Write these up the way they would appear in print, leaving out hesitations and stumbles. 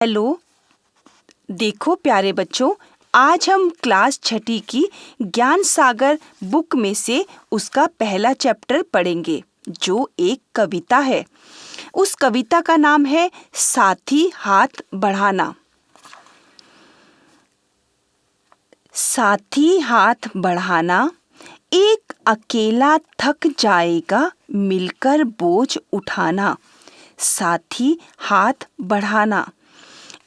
Hello. देखो प्यारे बच्चों, आज हम क्लास छठी की ज्ञान सागर बुक में से उसका पहला चैप्टर पढ़ेंगे, जो एक कविता है। उस कविता का नाम है साथी हाथ बढ़ाना। साथी हाथ बढ़ाना, एक अकेला थक जाएगा, मिलकर बोझ उठाना। साथी हाथ बढ़ाना।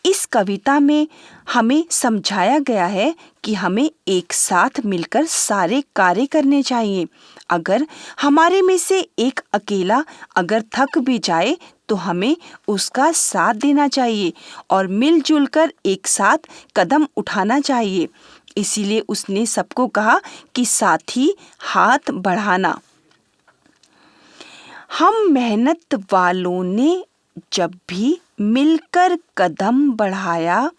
इस कविता में हमें समझाया गया है कि हमें एक साथ मिलकर सारे कार्य करने चाहिए। अगर हमारे में से एक अकेला अगर थक भी जाए तो हमें उसका साथ देना चाहिए और मिलजुल कर एक साथ कदम उठाना चाहिए। इसीलिए उसने सबको कहा कि साथी हाथ बढ़ाना। हम मेहनत वालों ने जब भी मिलकर कदम बढ़ाया,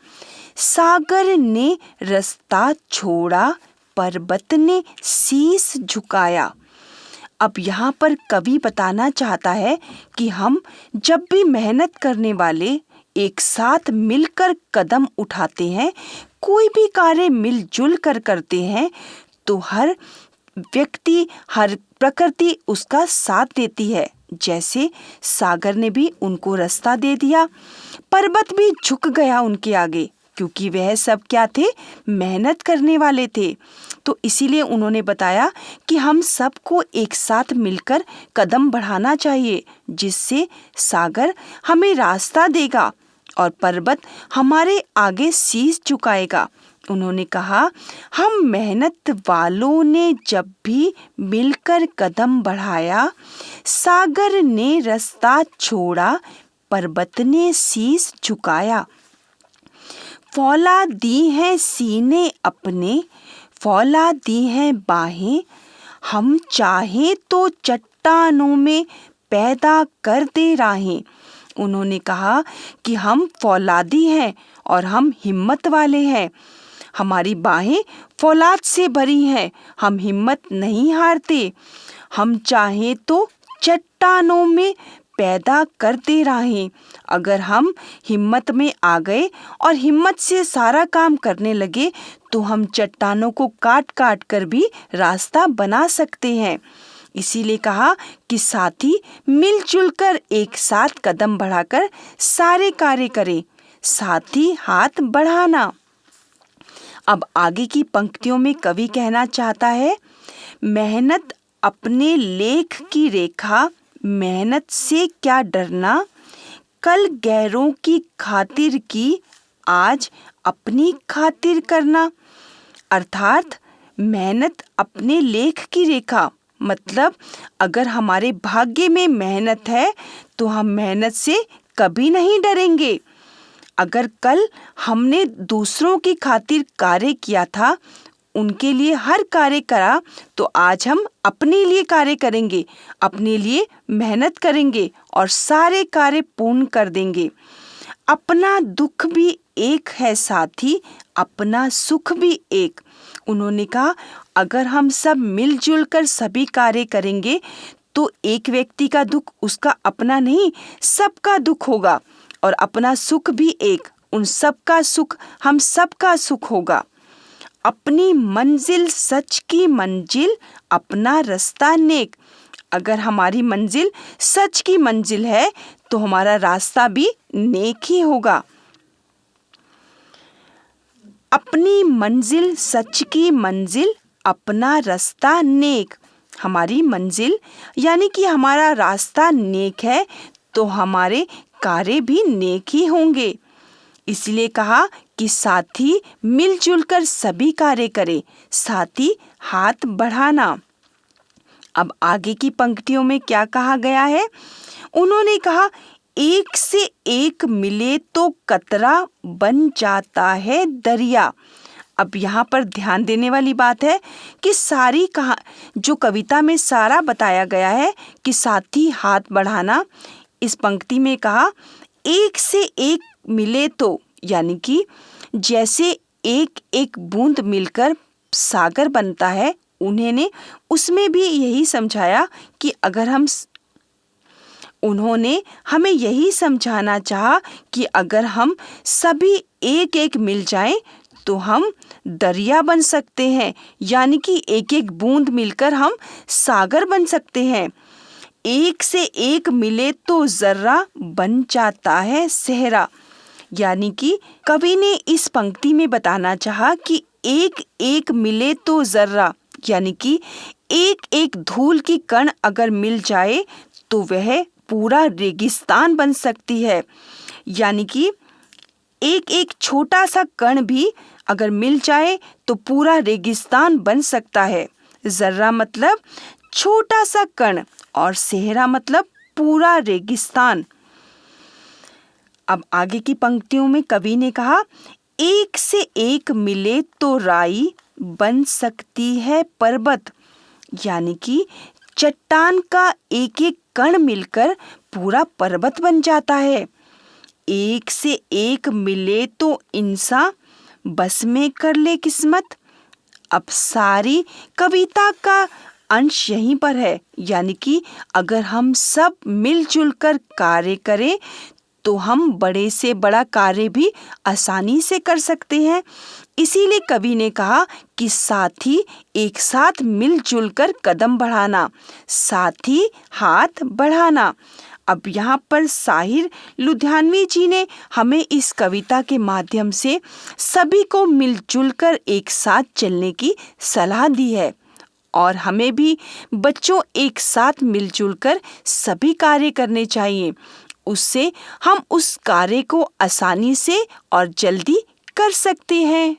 सागर ने रास्ता छोड़ा, पर्वत ने शीश झुकाया। अब यहाँ पर कवि बताना चाहता है कि हम जब भी मेहनत करने वाले एक साथ मिलकर कदम उठाते हैं, कोई भी कार्य मिलजुल कर करते हैं, तो हर व्यक्ति, हर प्रकृति उसका साथ देती है। जैसे सागर ने भी उनको रास्ता दे दिया, पर्वत भी झुक गया उनके आगे, क्योंकि वह सब क्या थे? मेहनत करने वाले थे। तो इसीलिए उन्होंने बताया कि हम सबको एक साथ मिलकर कदम बढ़ाना चाहिए, जिससे सागर हमें रास्ता देगा और पर्वत हमारे आगे शीश झुकाएगा। उन्होंने कहा, हम मेहनत वालों ने जब भी मिलकर कदम बढ़ाया, सागर ने रास्ता छोड़ा, पर्वत ने शीश झुकाया। फौला दी हैं सीने अपने, फौला दी हैं बाहें, हम चाहें तो चट्टानों में पैदा कर दे राहें। उन्होंने कहा कि हम फौलादी हैं और हम हिम्मत वाले हैं। हमारी बाहें फौलाद से भरी हैं, हम हिम्मत नहीं हारते। हम चाहें तो चट्टानों में पैदा करते रहें। अगर हम हिम्मत में आ गए और हिम्मत से सारा काम करने लगे, तो हम चट्टानों को काट काट कर भी रास्ता बना सकते हैं। इसीलिए कहा कि साथी मिलजुल कर एक साथ कदम बढ़ाकर सारे कार्य करें। साथी हाथ बढ़ाना। अब आगे की पंक्तियों में कवि कहना चाहता है, मेहनत अपने लेख की रेखा, मेहनत से क्या डरना, कल गैरों की खातिर की, आज अपनी खातिर करना। अर्थात मेहनत अपने लेख की रेखा, मतलब अगर हमारे भाग्य में मेहनत है तो हम मेहनत से कभी नहीं डरेंगे। अगर कल हमने दूसरों की खातिर कार्य किया था, उनके लिए हर कार्य करा, तो आज हम अपने लिए कार्य करेंगे, अपने लिए मेहनत करेंगे और सारे कार्य पूर्ण कर देंगे। अपना दुख भी एक है साथी, अपना सुख भी एक। उन्होंने कहा, अगर हम सब मिलजुल कर सभी कार्य करेंगे, तो एक व्यक्ति का दुख उसका अपना नहीं, सबका दुख होगा, और अपना सुख भी एक, उन सबका सुख हम सबका सुख होगा। अपनी मंजिल सच की मंजिल, अपना रास्ता नेक। अगर हमारी मंजिल सच की मंजिल है, तो हमारा रास्ता भी नेक ही होगा। अपनी मंजिल सच की मंजिल, अपना रास्ता नेक। हमारी मंजिल यानी कि हमारा रास्ता नेक है, तो हमारे कार्य भी नेक ही होंगे। इसलिए कहा कि साथी मिलजुल कर सभी कार्य करें, साथी हाथ बढ़ाना। अब आगे की पंक्तियों में क्या कहा गया है? उन्होंने कहा, एक से एक मिले तो कतरा बन जाता है दरिया। अब यहाँ पर ध्यान देने वाली बात है कि सारी जो कविता में सारा बताया गया है कि साथी हाथ बढ़ाना, इस पंक्ति में कहा एक से एक मिले तो, यानी कि जैसे एक एक बूंद मिलकर सागर बनता है, उन्होंने उसमें भी यही समझाया कि अगर हम उन्होंने हमें यही समझाना चाहा कि अगर हम सभी एक एक मिल जाएं तो हम दरिया बन सकते हैं, यानी कि एक एक बूंद मिलकर हम सागर बन सकते हैं। एक से एक मिले तो जर्रा बन जाता है सहरा। यानी कि कवि ने इस पंक्ति में बताना चाहा कि एक एक मिले तो जर्रा, यानी कि एक एक धूल की कण अगर मिल जाए तो वह पूरा रेगिस्तान बन सकती है। यानी कि एक एक छोटा सा कण भी अगर मिल जाए तो पूरा रेगिस्तान बन सकता है। जर्रा मतलब छोटा सा कण और सहरा मतलब पूरा रेगिस्तान। अब आगे की पंक्तियों में कवि ने कहा, एक से एक मिले तो राई बन सकती है पर्वत। यानी कि चट्टान का एक एक कण मिलकर पूरा पर्वत बन जाता है। एक से एक मिले तो इंसान बस में कर ले किस्मत। अब सारी कविता का अंश यहीं पर है, यानी कि अगर हम सब मिलजुल कर कार्य करें तो हम बड़े से बड़ा कार्य भी आसानी से कर सकते हैं। इसीलिए कवि ने कहा कि साथी एक साथ मिलजुल कर कदम बढ़ाना, साथी हाथ बढ़ाना। अब यहाँ पर साहिर लुधियानवी जी ने हमें इस कविता के माध्यम से सभी को मिलजुल कर एक साथ चलने की सलाह दी है और हमें भी बच्चों एक साथ मिलजुल कर सभी कार्य करने चाहिए। उससे हम उस कार्य को आसानी से और जल्दी कर सकते हैं।